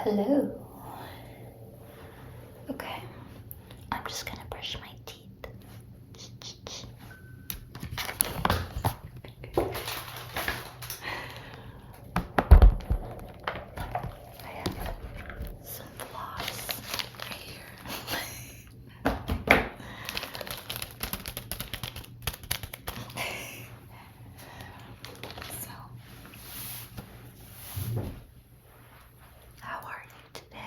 Hello. Okay, I'm just gonna brush my teeth. I have some floss right here. So, how are you today?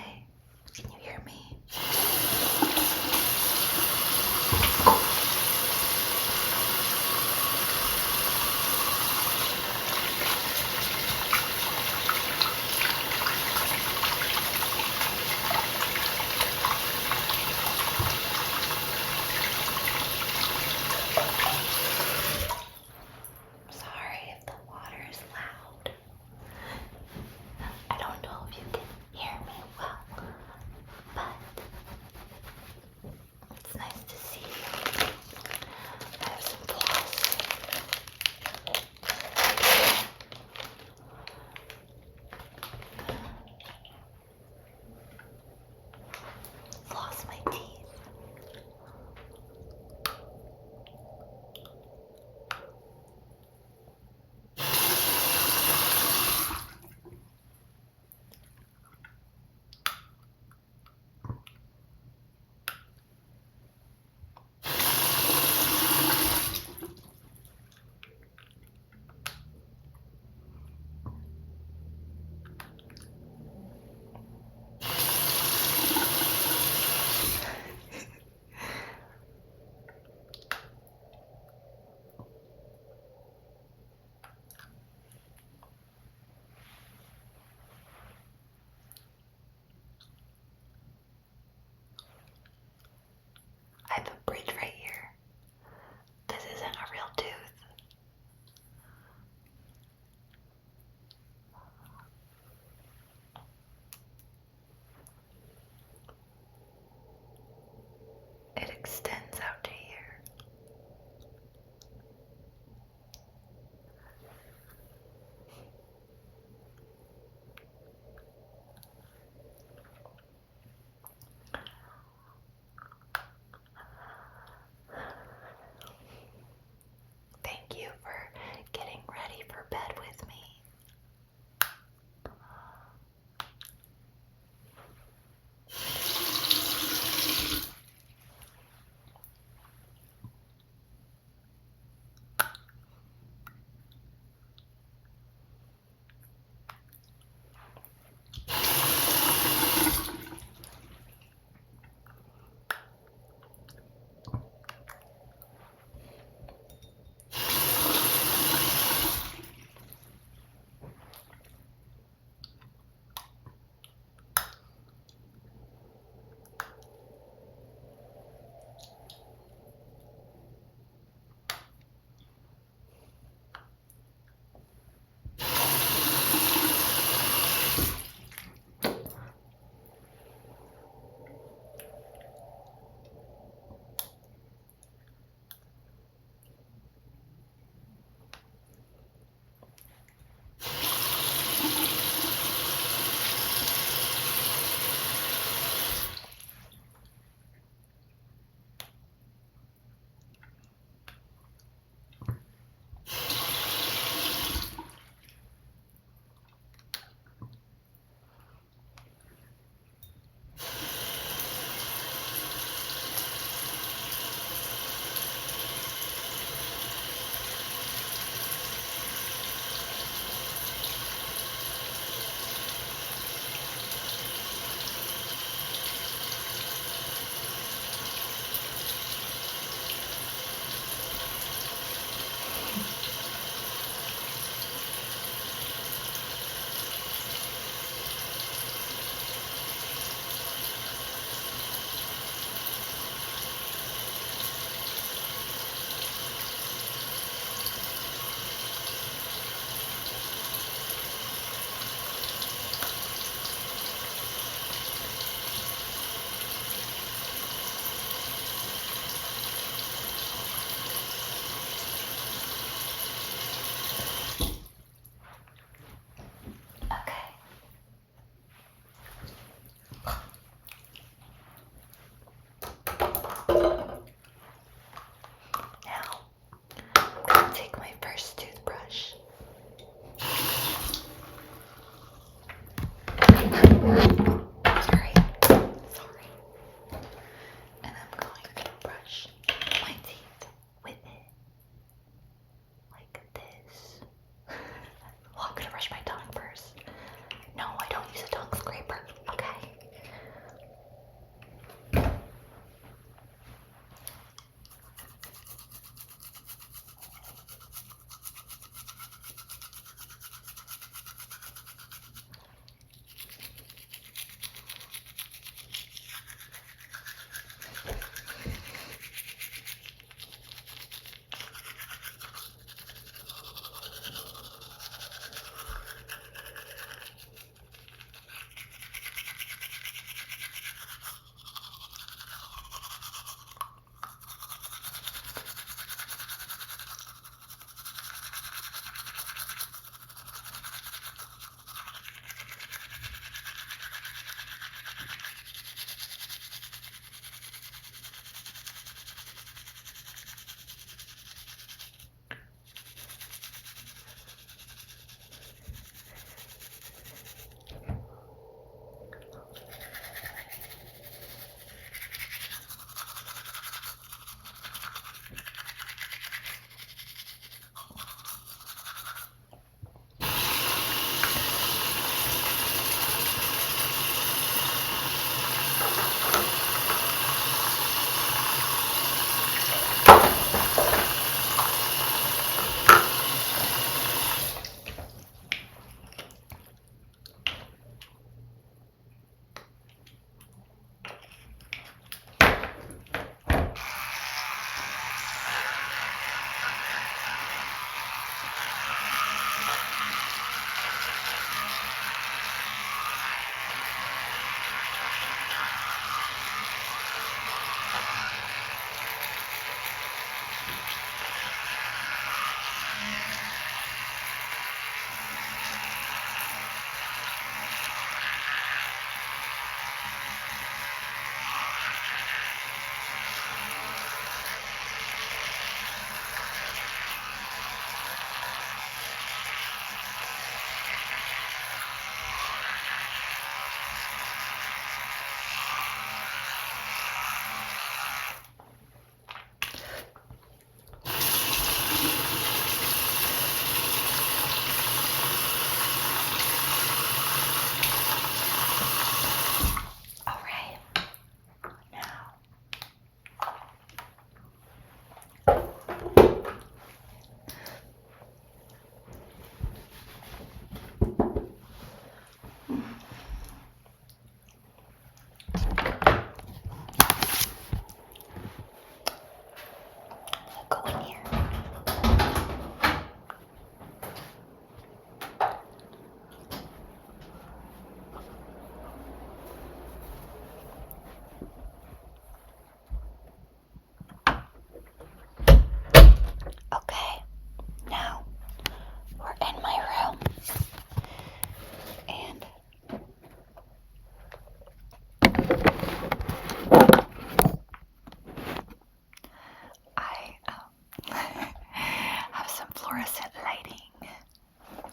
fluorescent lighting.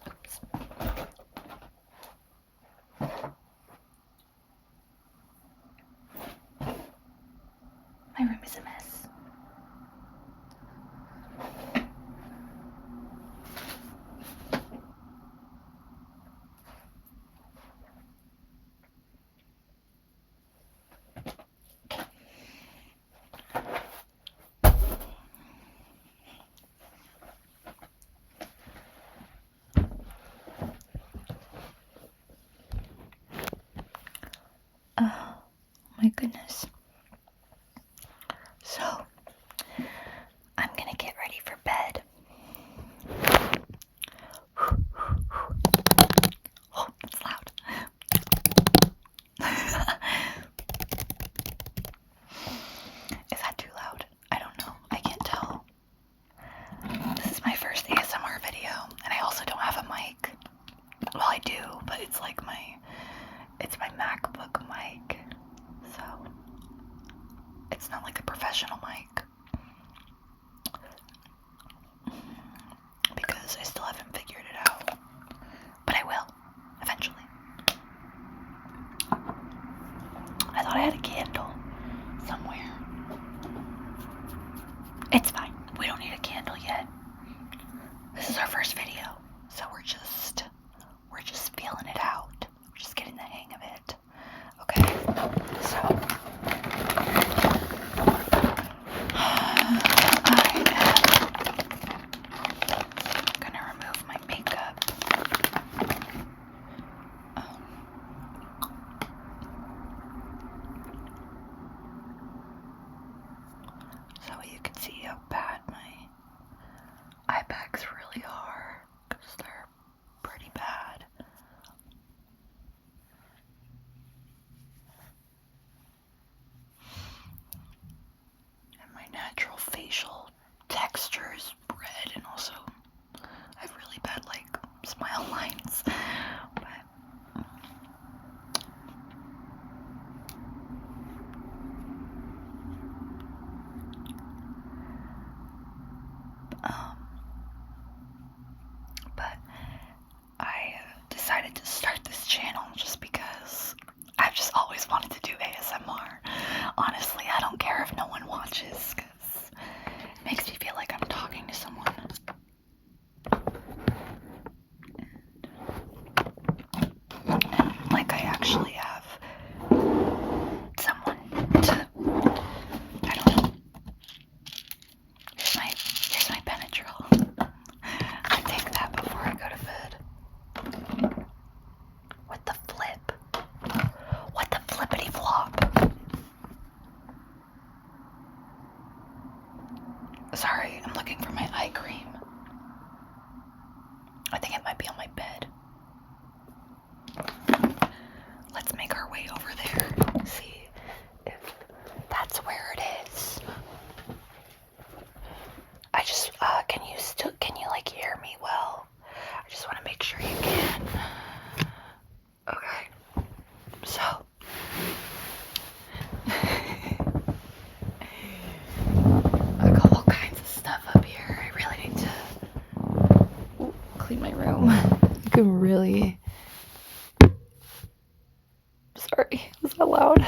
Oops. My room is a mess. Oh my goodness. So, I'm gonna get ready for bed. Oh, it's loud. Is that too loud? I don't know. I can't tell. This is my first ASMR video, and I also don't have a mic. Well, I do, but it's like it's my MacBook mic, so it's not like a professional mic. Because I still haven't figured it out. But I will, eventually. I thought I had a candle somewhere. It's fine. We don't need a candle yet. This is our first video, so we're just feeling it out. We're just getting the hang of it. Okay, so I am gonna remove my makeup. So you can see how bad my eye bags really are, because they're pretty bad. And my natural facial texture is red, and also I have really bad like smile lines. But I decided to start this channel just because I've just always wanted to do ASMR. Honestly, I don't care if no one watches, because it makes me feel like I'm talking to someone. And like I actually have someone to, I don't know. Here's my Benadryl. I take that before I go to bed. What the flip? What the flippity flop? Sorry, I'm looking for my eye cream. I think it might be on my bed. Let's make our way over there. See if that's where it is. I just, can you like hear me well? I just want to make sure you can. Okay. So. I got all kinds of stuff up here. I really need to clean my room. You can really. Sorry, was that loud?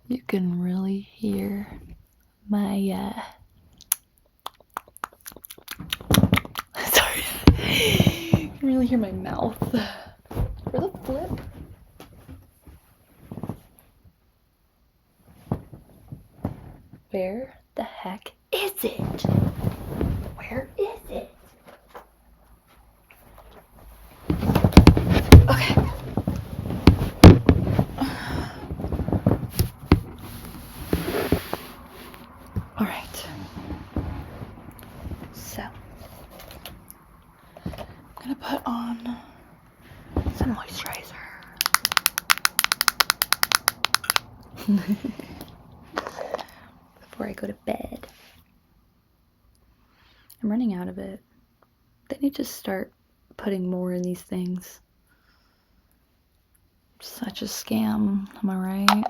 You can really hear my sorry. You can really hear my mouth. For the flip. Where the heck is it? Where is it? Okay. All right. So, I'm gonna put on some moisturizer. Before I go to bed. I'm running out of it. They need to start putting more in these things. Such a scam, am I right?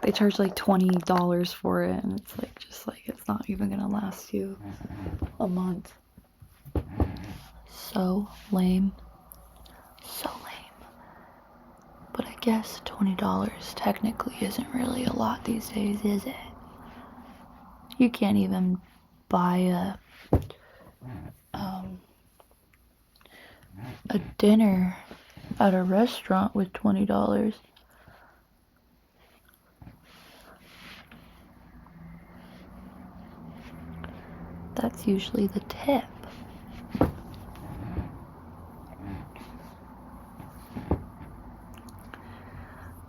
They charge like $20 for it, and it's like, it's it's not even gonna last you a month. So lame. So lame. But I guess $20 technically isn't really a lot these days, is it? You can't even buy a dinner at a restaurant with $20. That's usually the tip.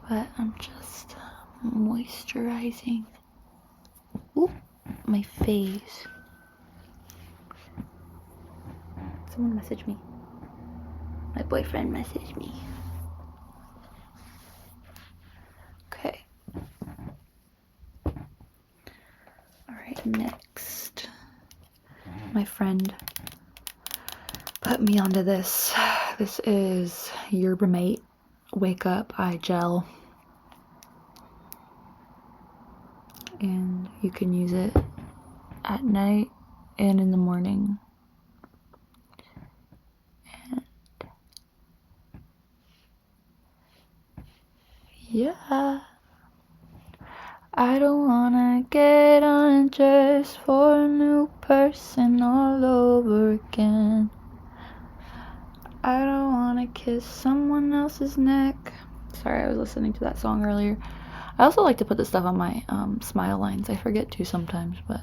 But I'm just moisturizing. Ooh, my face. Someone messaged me. My boyfriend messaged me. Okay. Alright, next. My friend put me onto this. This is Yerba Mate Wake Up Eye Gel. And you can use it at night and in the morning. And yeah, I don't wanna get undressed for a new person all over again. I don't wanna kiss someone else's neck. Sorry, I was listening to that song earlier. I also like to put this stuff on my smile lines. I forget to sometimes, but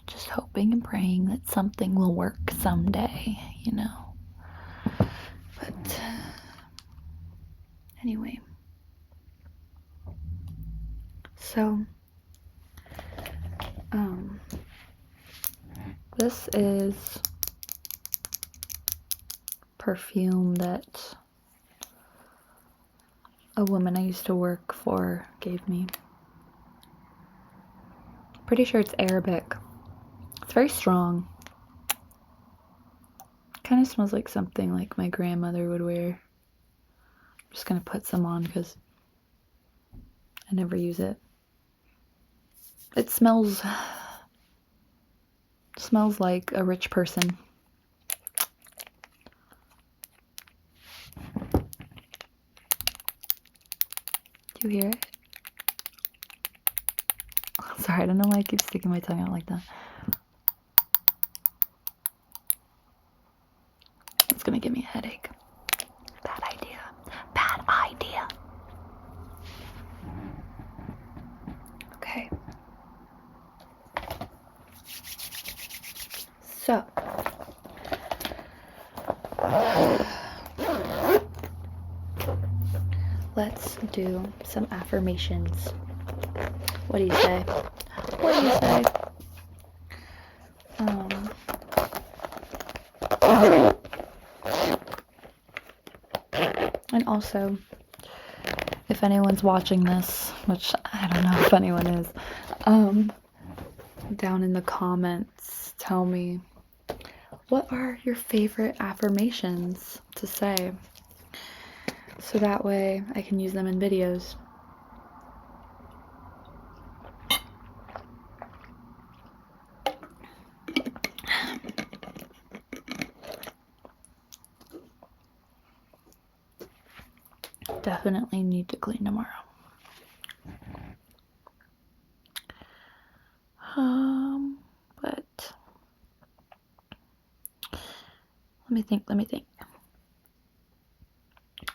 just hoping and praying that something will work someday, you know. But anyway, so this is perfume that a woman I used to work for gave me. Pretty sure it's Arabic. It's very strong. Kind of smells like something like my grandmother would wear. I'm just gonna put some on because I never use it. It smells like a rich person. Do you hear it? Sorry, I don't know why I keep sticking my tongue out like that. It's gonna give me a headache. Bad idea. Bad idea. Okay. So. Let's do some affirmations. What do you say? What do you say? And also, if anyone's watching this, which I don't know if anyone is, down in the comments, tell me, what are your favorite affirmations to say? So that way I can use them in videos. Definitely need to clean tomorrow. But let me think.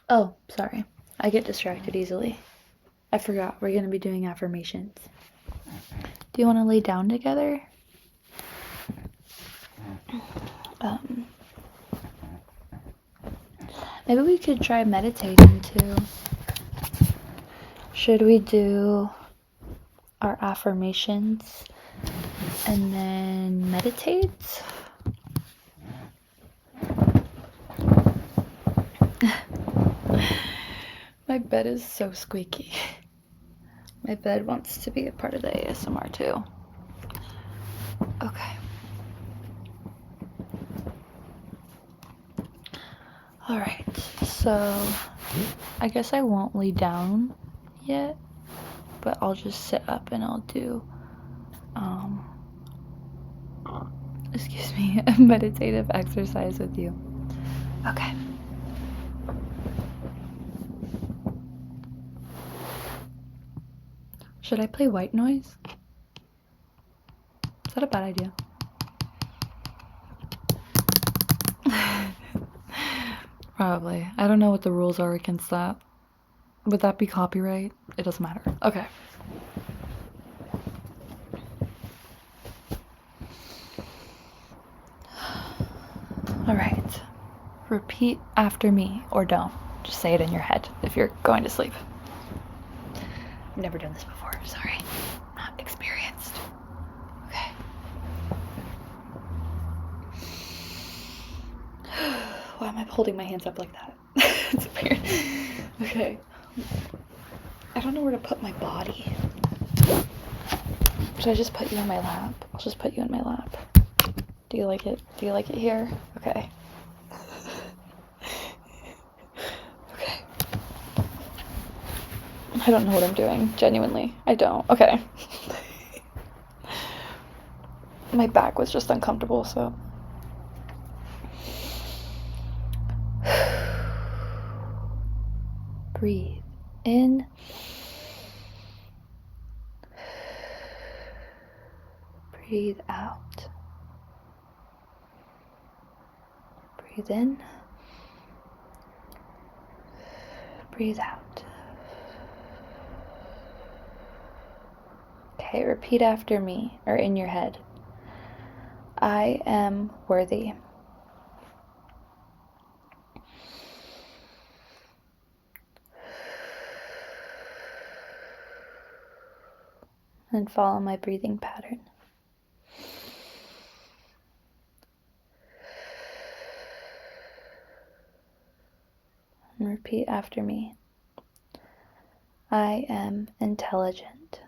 Oh, sorry. I get distracted easily. I forgot we're going to be doing affirmations. Do you want to lay down together? Maybe we could try meditating too. Should we do our affirmations and then meditate? My bed is so squeaky. My bed wants to be a part of the ASMR too. Okay. Alright, so I guess I won't lay down yet, but I'll just sit up and I'll do, excuse me, a meditative exercise with you. Okay. Should I play white noise? Is that a bad idea? Probably. I don't know what the rules are against that. Would that be copyright? It doesn't matter. Okay. Alright. Repeat after me, or don't. Just say it in your head if you're going to sleep. I've never done this before, sorry. Not experienced. Okay. Why am I holding my hands up like that? It's weird. Okay. I don't know where to put my body. Should I just put you in my lap? I'll just put you in my lap. Do you like it? Do you like it here? Okay. Okay. I don't know what I'm doing. Genuinely. I don't. Okay. My back was just uncomfortable, so. Breathe in. Breathe out. Breathe in. Breathe out. Okay, repeat after me, or in your head. I am worthy. And follow my breathing pattern. And repeat after me. I am intelligent.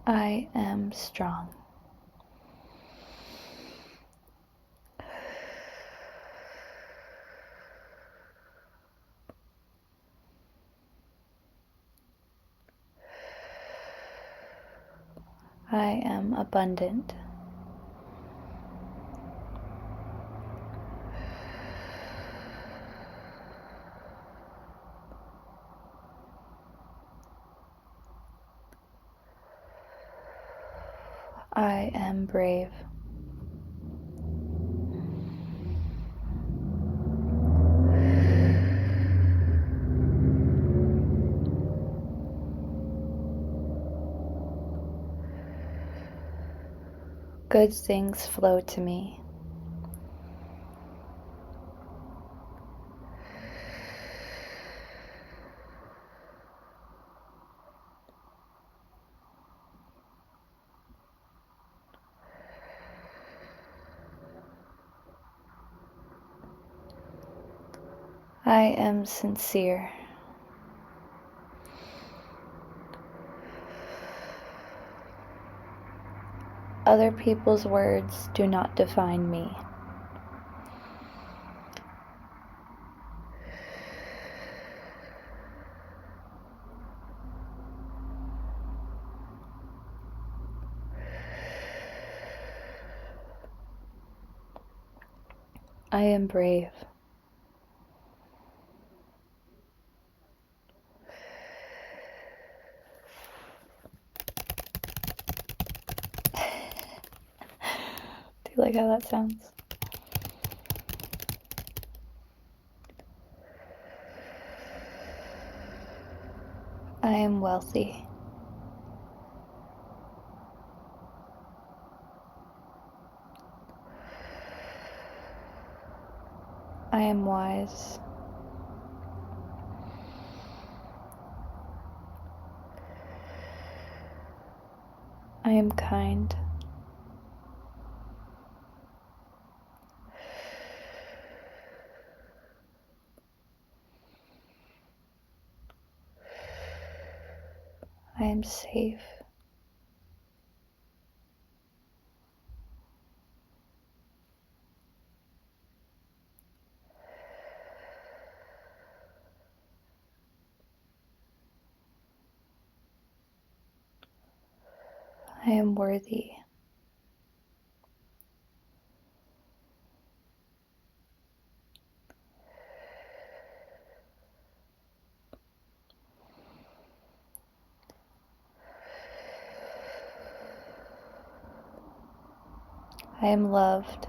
I am strong. I am abundant. I am brave. Good things flow to me. I am sincere. Other people's words do not define me. I am brave. Do you like how that sounds? I am wealthy. I am wise. I am kind. I am safe. I am worthy. I am loved.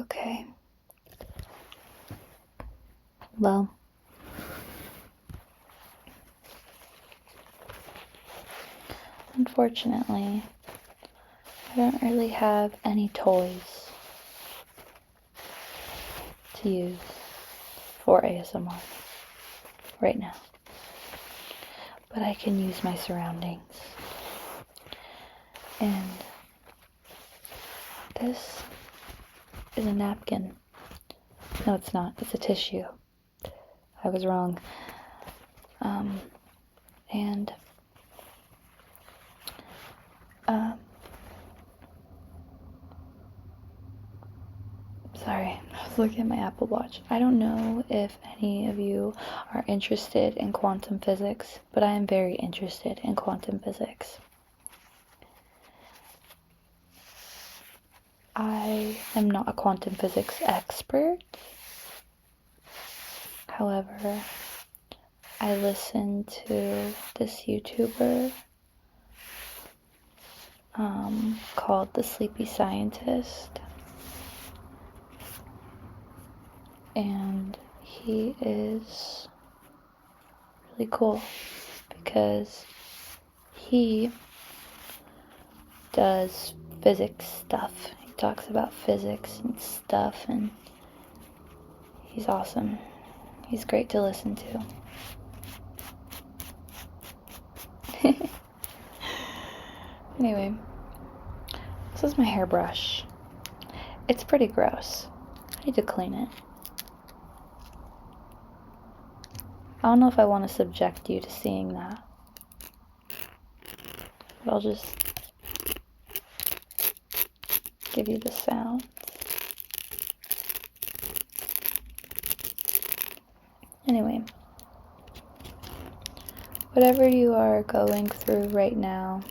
Okay. Well, unfortunately, I don't really have any toys to use for ASMR right now. But I can use my surroundings. And this is a napkin. No, it's not. It's a tissue. I was wrong. And sorry, I was looking at my Apple Watch. I don't know if any of you are interested in quantum physics, but I am very interested in quantum physics. I am not a quantum physics expert. However, I listen to this YouTuber called The Sleepy Scientist. And he is really cool because he does physics stuff. He talks about physics and stuff, and he's awesome. He's great to listen to. Anyway, this is my hairbrush. It's pretty gross. I need to clean it. I don't know if I want to subject you to seeing that. But I'll just give you the sound. Anyway, whatever you are going through right now,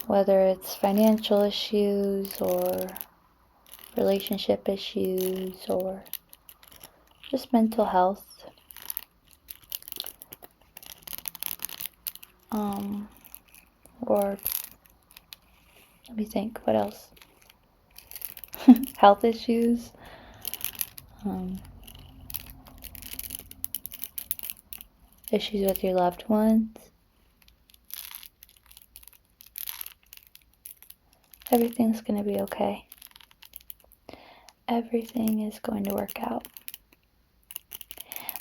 whether it's financial issues or relationship issues or just mental health, or let me think, what else? Health issues, issues with your loved ones. Everything's going to be okay. Everything is going to work out.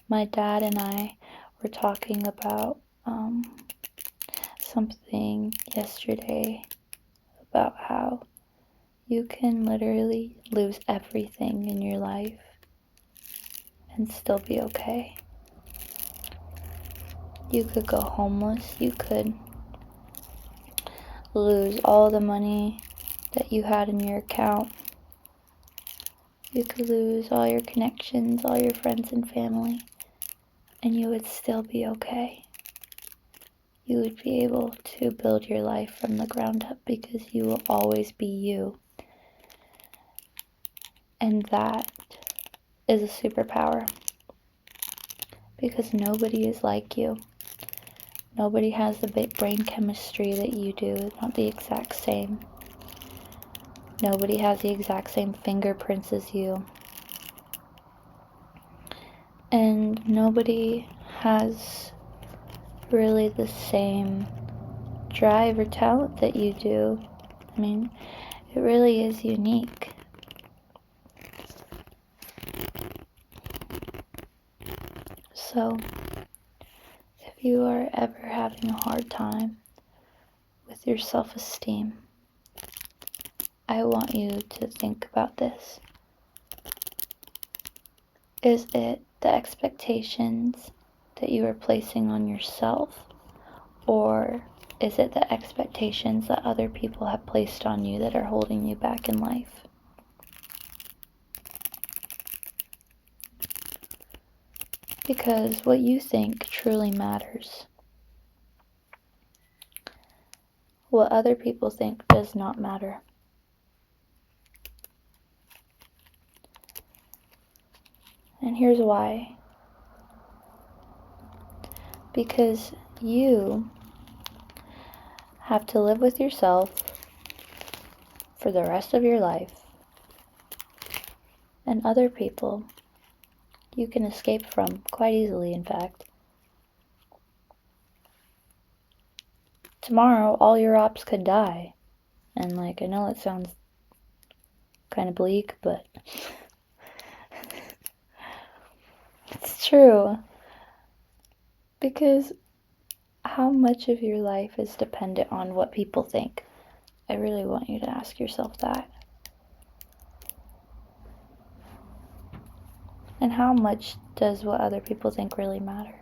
My dad and I were talking about something yesterday about how you can literally lose everything in your life and still be okay. You could go homeless. You could lose all the money that you had in your account. You could lose all your connections, all your friends and family, and you would still be okay. You would be able to build your life from the ground up because you will always be you. And that is a superpower because nobody is like you. Nobody has the brain chemistry that you do. It's not the exact same. Nobody has the exact same fingerprints as you. And nobody has really the same drive or talent that you do. I mean, It really is unique. So, if you are ever having a hard time with your self-esteem, I want you to think about this. Is it the expectations that you are placing on yourself, or is it the expectations that other people have placed on you that are holding you back in life? Because what you think truly matters. What other people think does not matter. And here's why. Because you have to live with yourself for the rest of your life. And other people you can escape from quite easily, in fact. Tomorrow, all your ops could die. And I know it sounds kind of bleak, but it's true. Because how much of your life is dependent on what people think? I really want you to ask yourself that. And how much does what other people think really matter?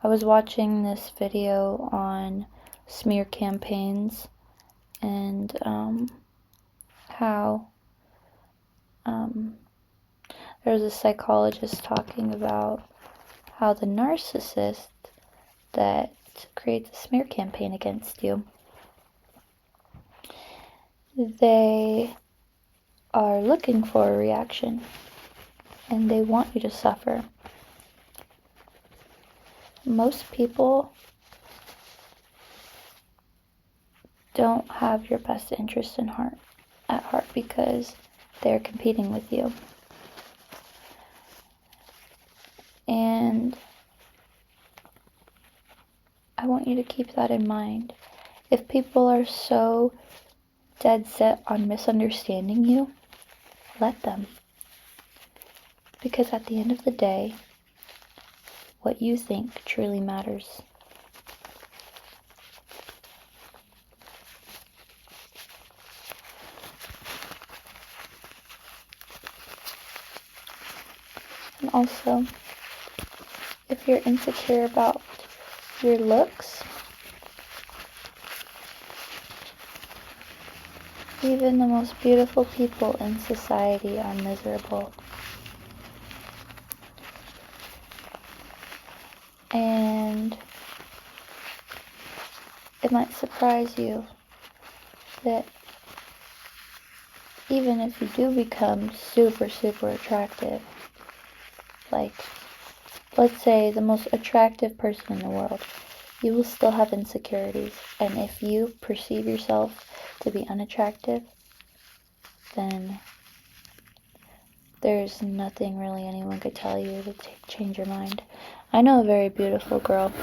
I was watching this video on smear campaigns and how there was a psychologist talking about how the narcissist that creates a smear campaign against you, they are looking for a reaction and they want you to suffer. Most people don't have your best interest at heart because they're competing with you. And I want you to keep that in mind. If people are so dead set on misunderstanding you, let them. Because at the end of the day, what you think truly matters. And also, if you're insecure about your looks, even the most beautiful people in society are miserable. And it might surprise you that even if you do become super, super attractive, let's say the most attractive person in the world, you will still have insecurities. And if you perceive yourself to be unattractive, then there's nothing really anyone could tell you to change your mind. I know a very beautiful girl.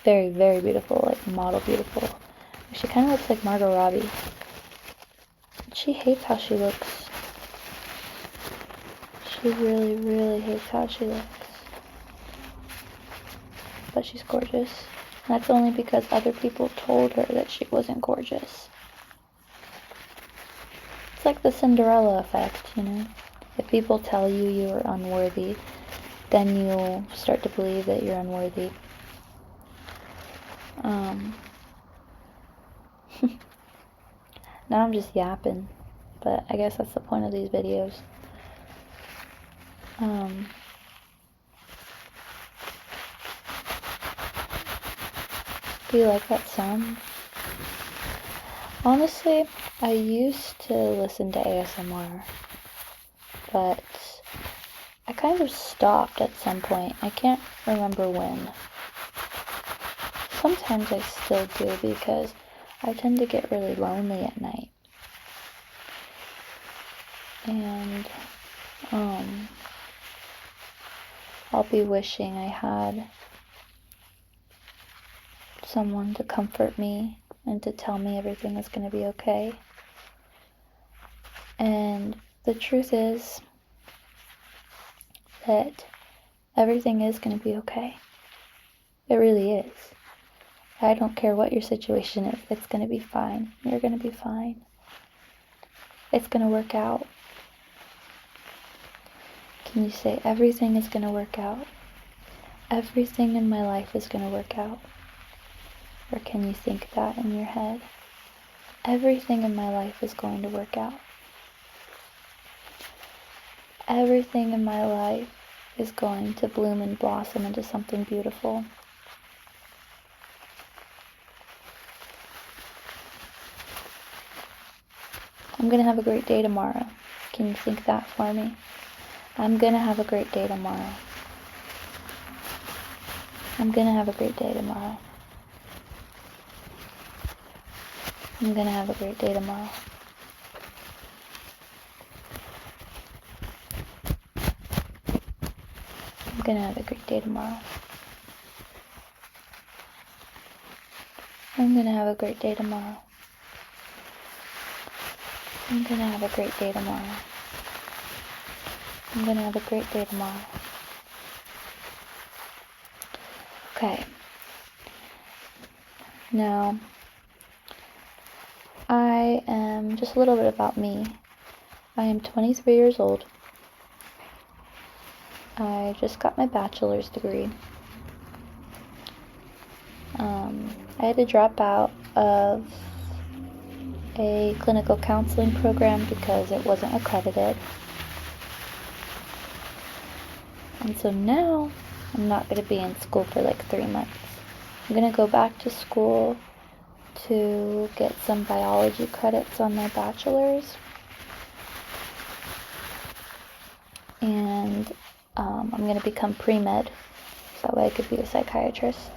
Very, very beautiful, model beautiful. She kind of looks like Margot Robbie. She hates how she looks. She really, really hates how she looks. But she's gorgeous. And that's only because other people told her that she wasn't gorgeous. It's like the Cinderella effect, If people tell you you're unworthy, then you'll start to believe that you're unworthy. Now I'm just yapping, but I guess that's the point of these videos. Do you like that sound? Honestly, I used to listen to ASMR, but I kind of stopped at some point. I can't remember when. Sometimes I still do because I tend to get really lonely at night. And I'll be wishing I had someone to comfort me and to tell me everything was going to be okay. And the truth is that everything is going to be okay. It really is. I don't care what your situation is. It's going to be fine. You're going to be fine. It's going to work out. Can you say everything is going to work out? Everything in my life is going to work out. Or can you think that in your head? Everything in my life is going to work out. Everything in my life is going to bloom and blossom into something beautiful. I'm going to have a great day tomorrow. Can you think that for me? I'm going to have a great day tomorrow. I'm going to have a great day tomorrow. I'm going to have a great day tomorrow. I'm going to have a great day tomorrow. I'm going to have a great day tomorrow. I'm going to have a great day tomorrow. I'm going to have a great day tomorrow. Okay. Now, I am, just a little bit about me. I am 23 years old. I just got my bachelor's degree. I had to drop out of a clinical counseling program because it wasn't accredited. And so now I'm not going to be in school for like 3 months. I'm going to go back to school to get some biology credits on my bachelor's. And I'm going to become pre-med, so that way I could be a psychiatrist.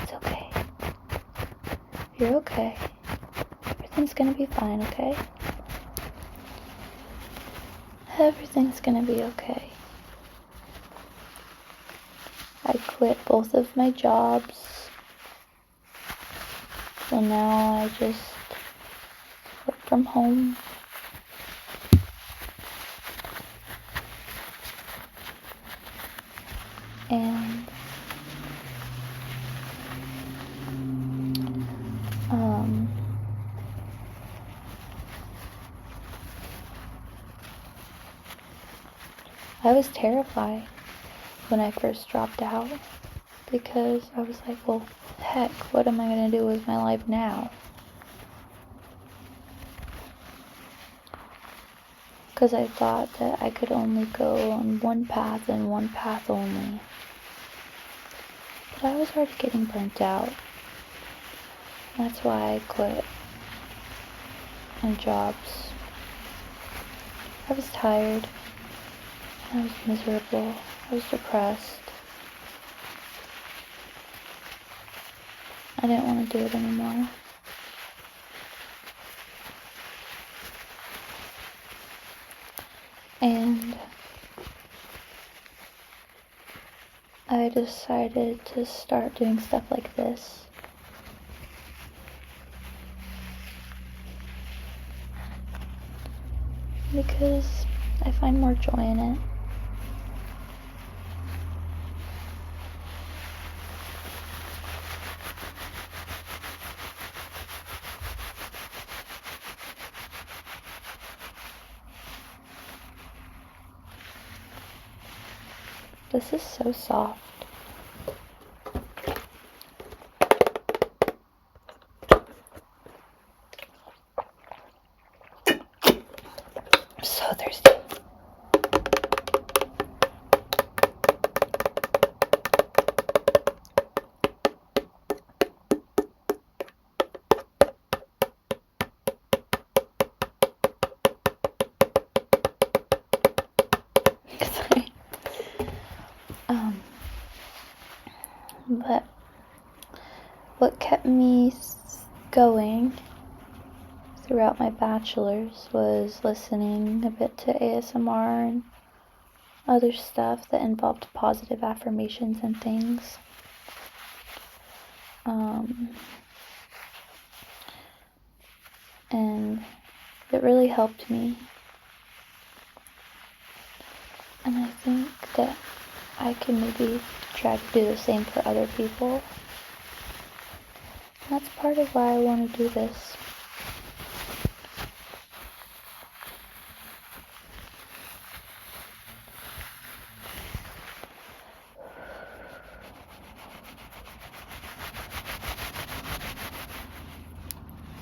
It's okay. You're okay. Everything's going to be fine, okay? Everything's going to be okay. I quit both of my jobs. So now I just work from home. And I was terrified when I first dropped out because I was like, well, heck, what am I going to do with my life now? Because I thought that I could only go on one path and one path only. But I was already getting burnt out. That's why I quit my jobs. I was tired. I was miserable. I was depressed. I didn't want to do it anymore. And I decided to start doing stuff like this. Because I find more joy in it. This is so soft. I'm so thirsty. But what kept me going throughout my bachelor's was listening a bit to ASMR and other stuff that involved positive affirmations and things. And it really helped me. And I think that I can maybe try to do the same for other people. And that's part of why I want to do this.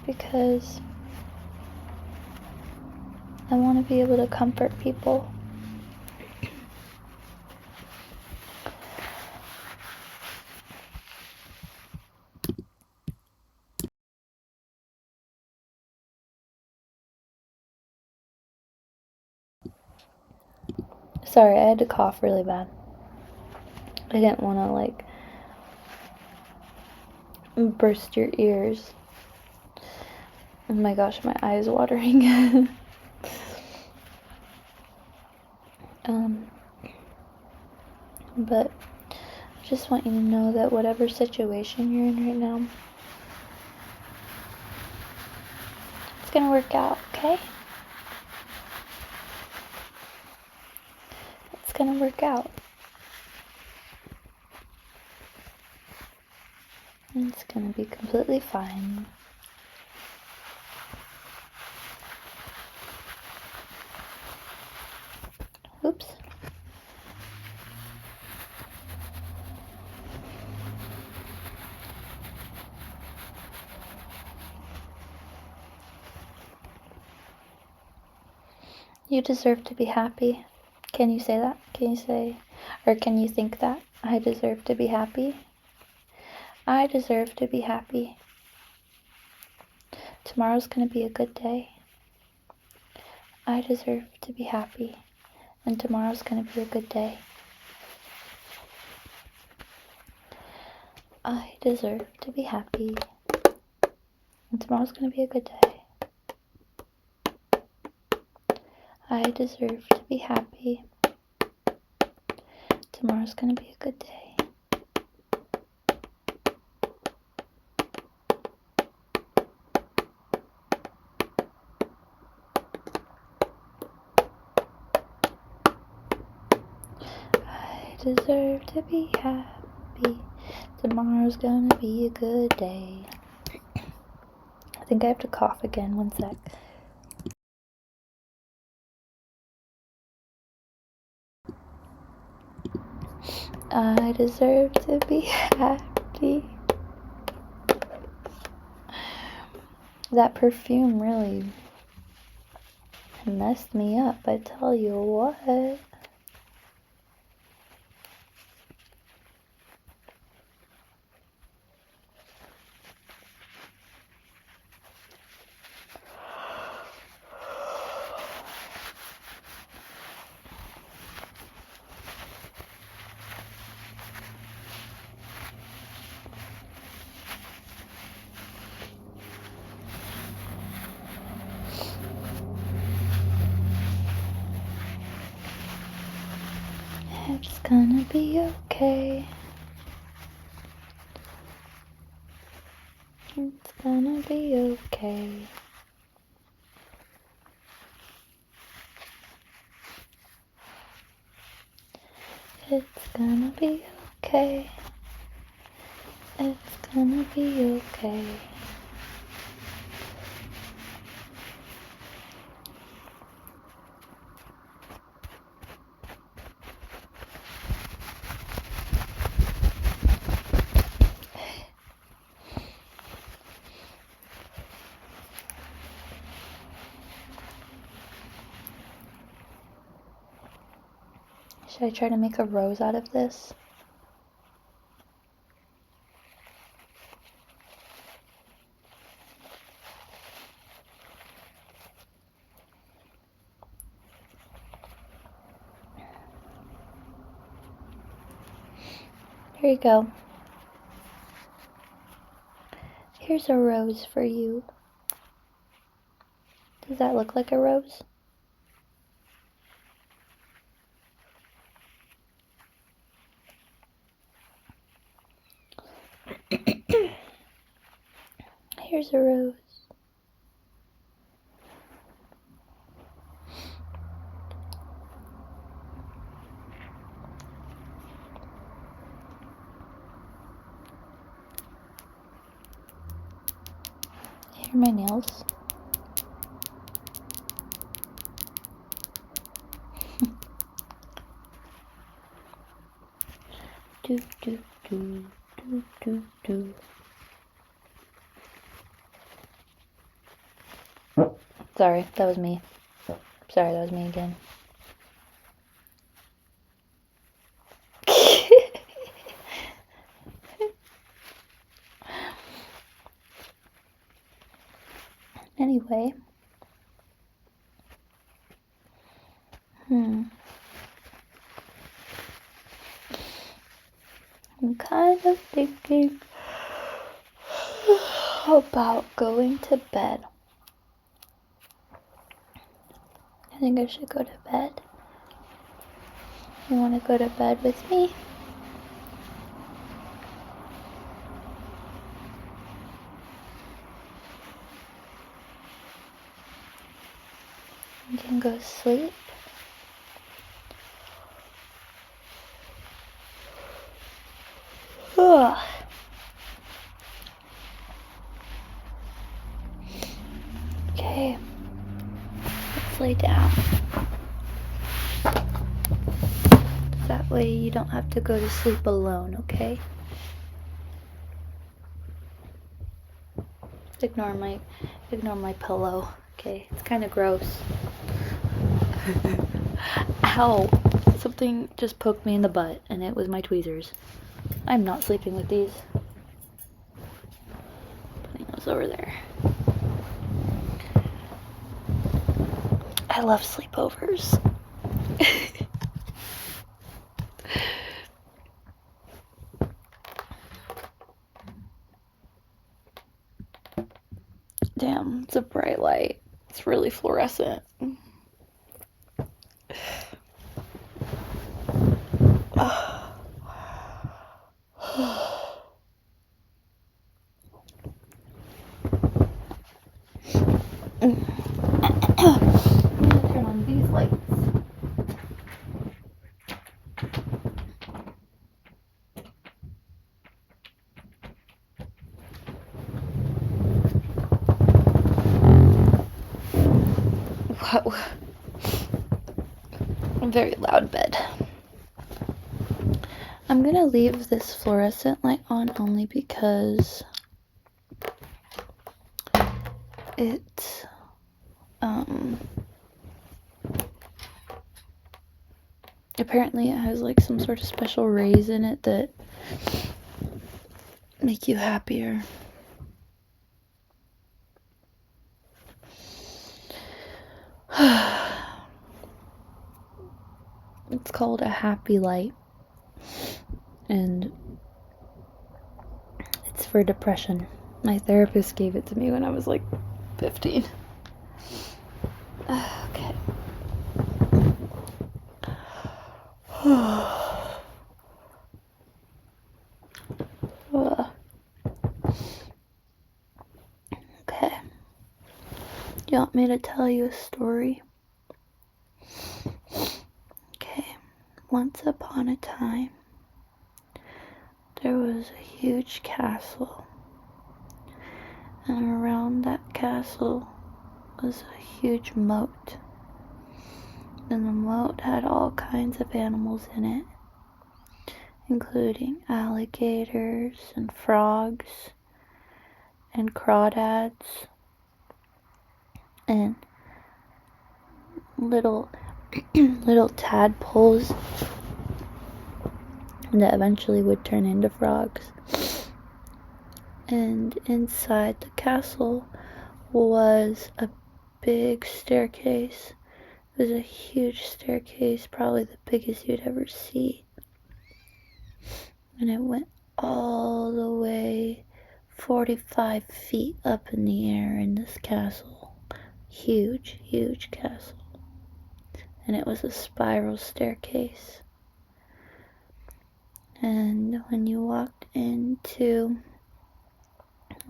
Because I want to be able to comfort people. Sorry, I had to cough really bad. I didn't want to burst your ears. Oh my gosh, my eye is watering. But I just want you to know that whatever situation you're in right now, it's gonna work out, okay? It's gonna work out. It's gonna be completely fine. Oops. You deserve to be happy. Can you say that? Can you think that? I deserve to be happy. I deserve to be happy. Tomorrow's gonna be a good day. I deserve to be happy. And tomorrow's gonna be a good day. I deserve to be happy. And tomorrow's gonna be a good day. I deserve to be happy. Tomorrow's gonna be a good day. I deserve to be happy. Tomorrow's gonna be a good day. I think I have to cough again. One sec. I deserve to be happy. That perfume really messed me up, I tell you what. It's gonna be okay. It's gonna be okay. It's gonna be okay. It's gonna be okay. Should I try to make a rose out of this? Here you go. Here's a rose for you. Does that look like a rose? There's a rose. Hear my nails? do do do do do do. Sorry, that was me. Sorry, that was me again. Anyway. I'm kind of thinking about going to bed. I think I should go to bed. You want to go to bed with me? You can go sleep. Ugh. Okay, let's lay down. That way you don't have to go to sleep alone, okay? Ignore my pillow, okay? It's kind of gross. Ow! Something just poked me in the butt, and it was my tweezers. I'm not sleeping with these. Putting those over there. I love sleepovers. Damn, it's a bright light. It's really fluorescent. Turn on these lights. Wow. A very loud bed. I'm gonna leave this fluorescent light on only because it apparently it has like some sort of special rays in it that make you happier. It's called a happy light, and it's for depression. My therapist gave it to me when I was like 15. Okay. Okay. You want me to tell you a story? Okay. Once upon a time, there was a huge castle, and around that castle was a huge moat, and the moat had all kinds of animals in it, including alligators and frogs and crawdads and little tadpoles that eventually would turn into frogs. And inside the castle was a big staircase. It was a huge staircase, probably the biggest you'd ever see. And it went all the way 45 feet up in the air in this castle. Huge, huge castle. And it was a spiral staircase. And when you walked into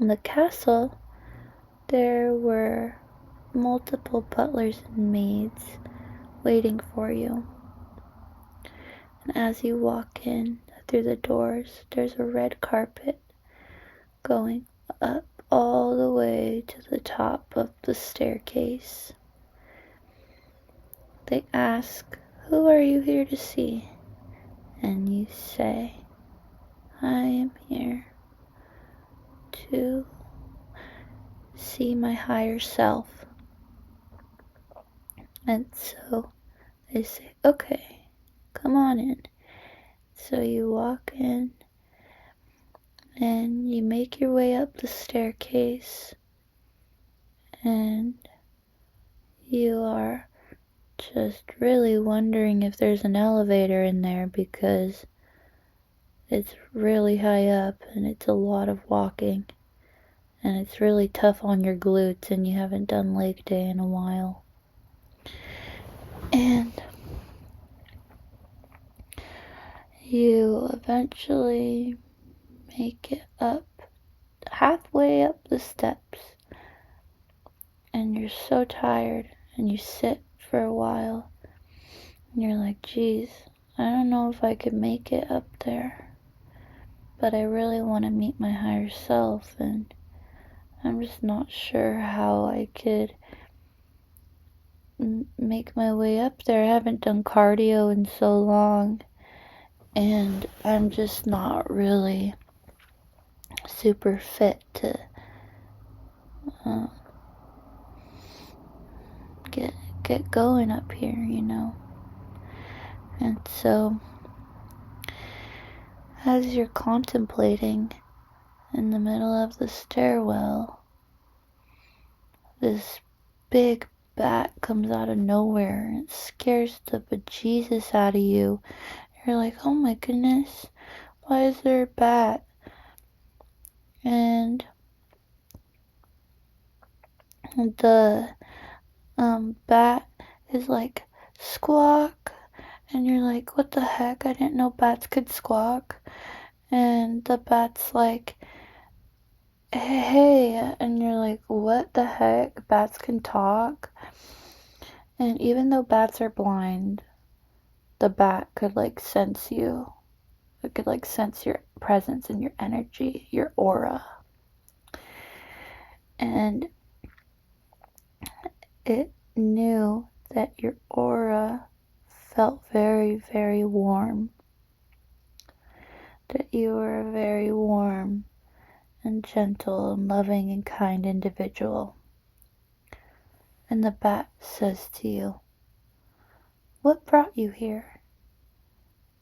the castle, there were multiple butlers and maids waiting for you. And as you walk in through the doors, there's a red carpet going up all the way to the top of the staircase. They ask, "Who are you here to see?" And you say, "I am here to see my higher self." And so they say, "Okay, come on in." So you walk in and you make your way up the staircase, and you are just really wondering if there's an elevator in there, because it's really high up and it's a lot of walking, and it's really tough on your glutes, and you haven't done leg day in a while. And you eventually make it up, halfway up the steps, and you're so tired, and you sit for a while, and you're like, "Geez, I don't know if I could make it up there, but I really want to meet my higher self, and I'm just not sure how I could make my way up there. I haven't done cardio in so long, and I'm just not really super fit to get going up here, you know." And so, as you're contemplating in the middle of the stairwell, this big bat comes out of nowhere, and it scares the bejesus out of you. You're like, "Oh my goodness, why is there a bat?" And the bat is like, "Squawk," and you're like, "What the heck? I didn't know bats could squawk." And the bat's like, "Hey," and you're like, "What the heck? Bats can talk?" And even though bats are blind, the bat could like sense you. It could like sense your presence and your energy, your aura. And it knew that your aura felt very, very warm. That you were a very warm and gentle and loving and kind individual. And the bat says to you, "What brought you here?"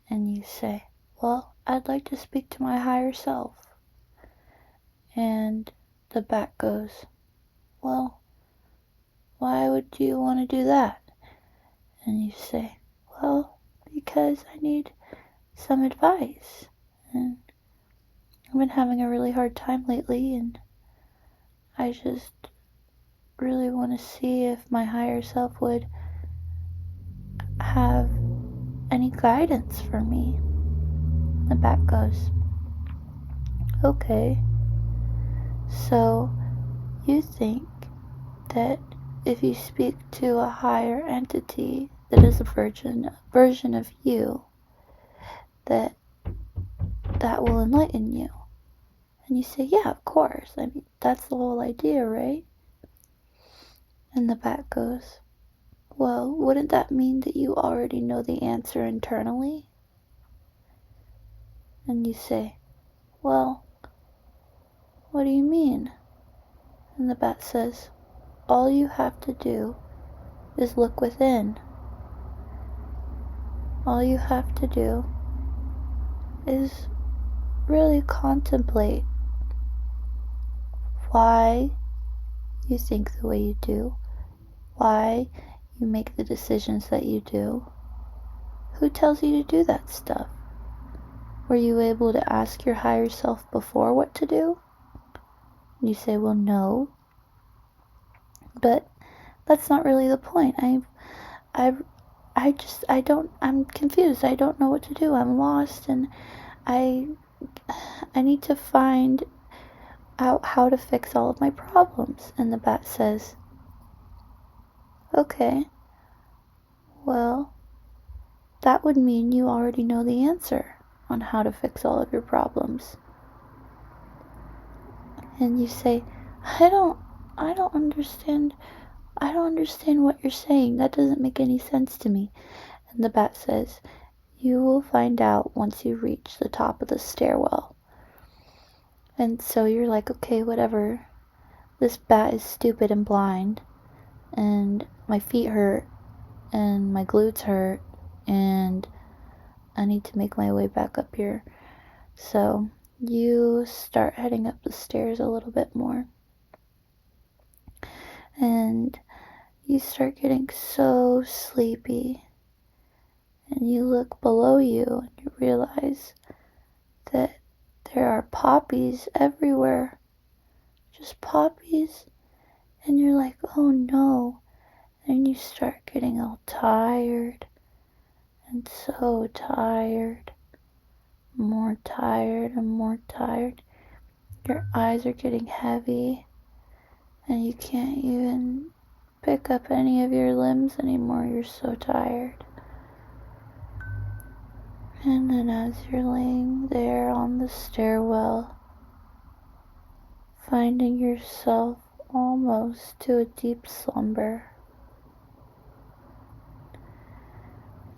And you say, "Well, I'd like to speak to my higher self." And the bat goes, "Well, why would you want to do that?" And you say, "Well, because I need some advice. And I've been having a really hard time lately, and I just really want to see if my higher self would have any guidance for me." The bat goes, "Okay, so you think that if you speak to a higher entity that is a version of you, that will enlighten you?" And you say, "Yeah, of course. I mean, that's the whole idea, right?" And the bat goes, "Well, wouldn't that mean that you already know the answer internally?" And you say, "Well, what do you mean?" And the bat says, "All you have to do is look within. All you have to do is really contemplate why you think the way you do, why you make the decisions that you do. Who tells you to do that stuff? Were you able to ask your higher self before what to do?" And you say, "Well, no. But that's not really the point. I'm confused. I don't know what to do. I'm lost, and I need to find out how to fix all of my problems. And the bat says, okay, well, that would mean you already know the answer on how to fix all of your problems. And you say, I don't understand. I don't understand what you're saying. That doesn't make any sense to me. And the bat says, you will find out once you reach the top of the stairwell. And so you're like, okay, whatever. This bat is stupid and blind. And my feet hurt. And my glutes hurt. And I need to make my way back up here. So you start heading up the stairs a little bit more. And you start getting so sleepy. And you look below you and you realize that there are poppies everywhere. Just poppies. And you're like, oh no. And you start getting all tired. And so tired. More tired and more tired. Your eyes are getting heavy. And you can't even pick up any of your limbs anymore. You're so tired. And then as you're laying there on the stairwell, finding yourself almost to a deep slumber,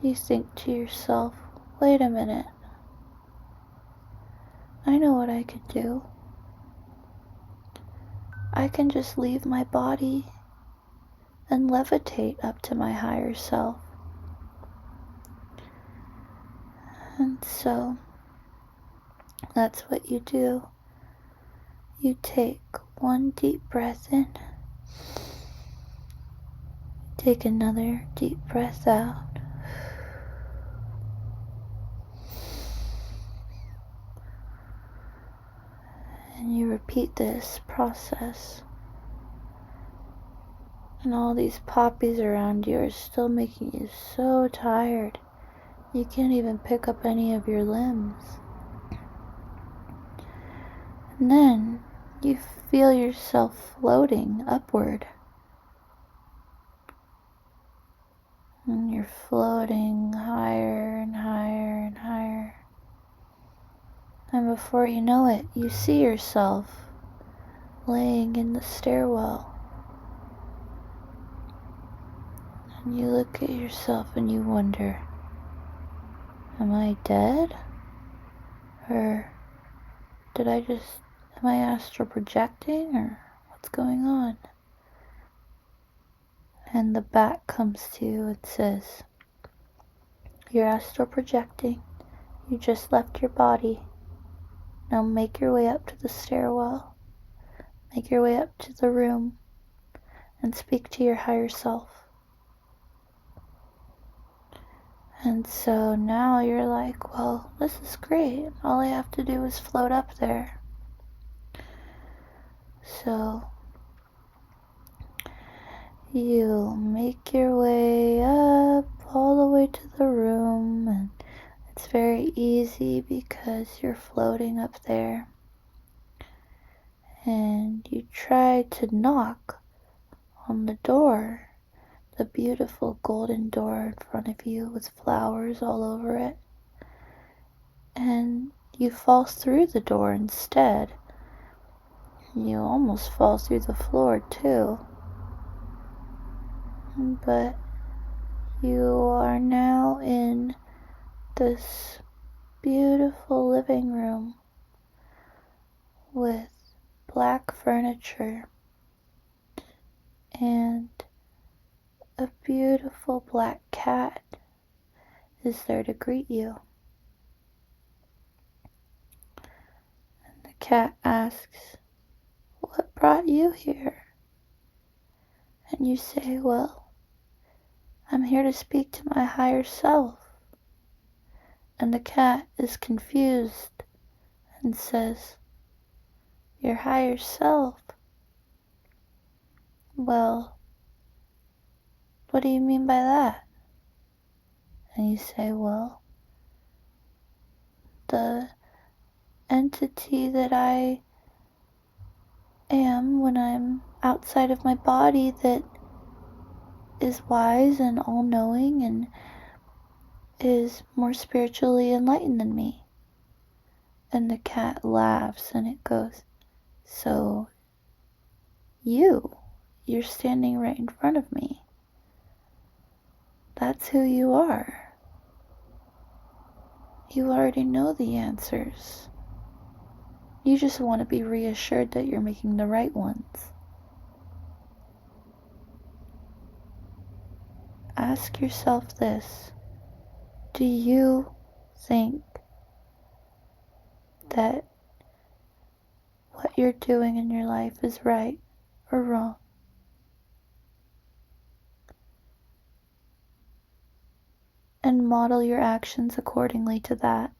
you think to yourself, wait a minute, I know what I could do. I can just leave my body and levitate up to my higher self. And so that's what you do. You take one deep breath in, take another deep breath out. And you repeat this process. And all these poppies around you are still making you so tired. You can't even pick up any of your limbs. And then you feel yourself floating upward. And you're floating higher and higher and higher. And before you know it, you see yourself laying in the stairwell. And you look at yourself and you wonder, am I dead? Or am I astral projecting? Or what's going on? And the bat comes to you and says, you're astral projecting. You just left your body. Now make your way up to the stairwell. Make your way up to the room and speak to your higher self. And so now you're like, well, this is great. All I have to do is float up there. So you make your way up all the way to the room, and it's very easy because you're floating up there. And you try to knock on the door, the beautiful golden door in front of you with flowers all over it. And you fall through the door instead. You almost fall through the floor too. But you are now in this beautiful living room with black furniture and a beautiful black cat is there to greet you. And the cat asks, what brought you here? And you say, well, I'm here to speak to my higher self. And the cat is confused and says, your higher self? Well, what do you mean by that? And you say, well, the entity that I am when I'm outside of my body that is wise and all-knowing and is more spiritually enlightened than me. And the cat laughs and it goes, so you're standing right in front of me. That's who you are. You already know the answers. You just want to be reassured that you're making the right ones. Ask yourself this. Do you think that what you're doing in your life is right or wrong? And model your actions accordingly to that.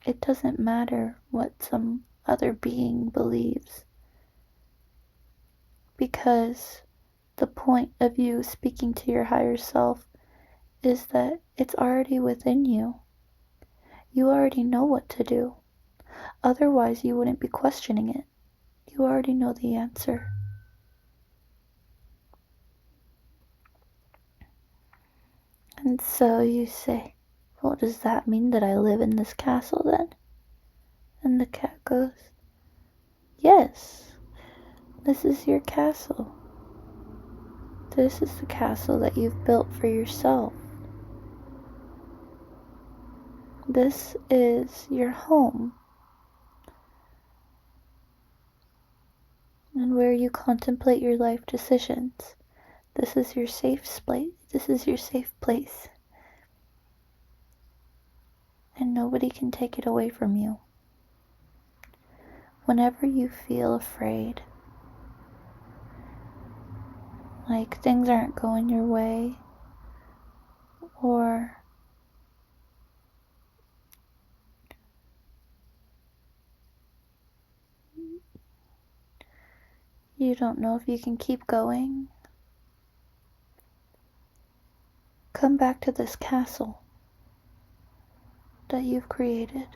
It doesn't matter what some other being believes, because the point of you speaking to your higher self is that it's already within you. You already know what to do. Otherwise, you wouldn't be questioning it. You already know the answer. And so you say, well, does that mean that I live in this castle then? And the cat goes, yes, this is your castle. This is the castle that you've built for yourself. This is your home. And where you contemplate your life decisions. This is your safe place. This is your safe place. And nobody can take it away from you. Whenever you feel afraid, like things aren't going your way, or you don't know if you can keep going, come back to this castle that you've created.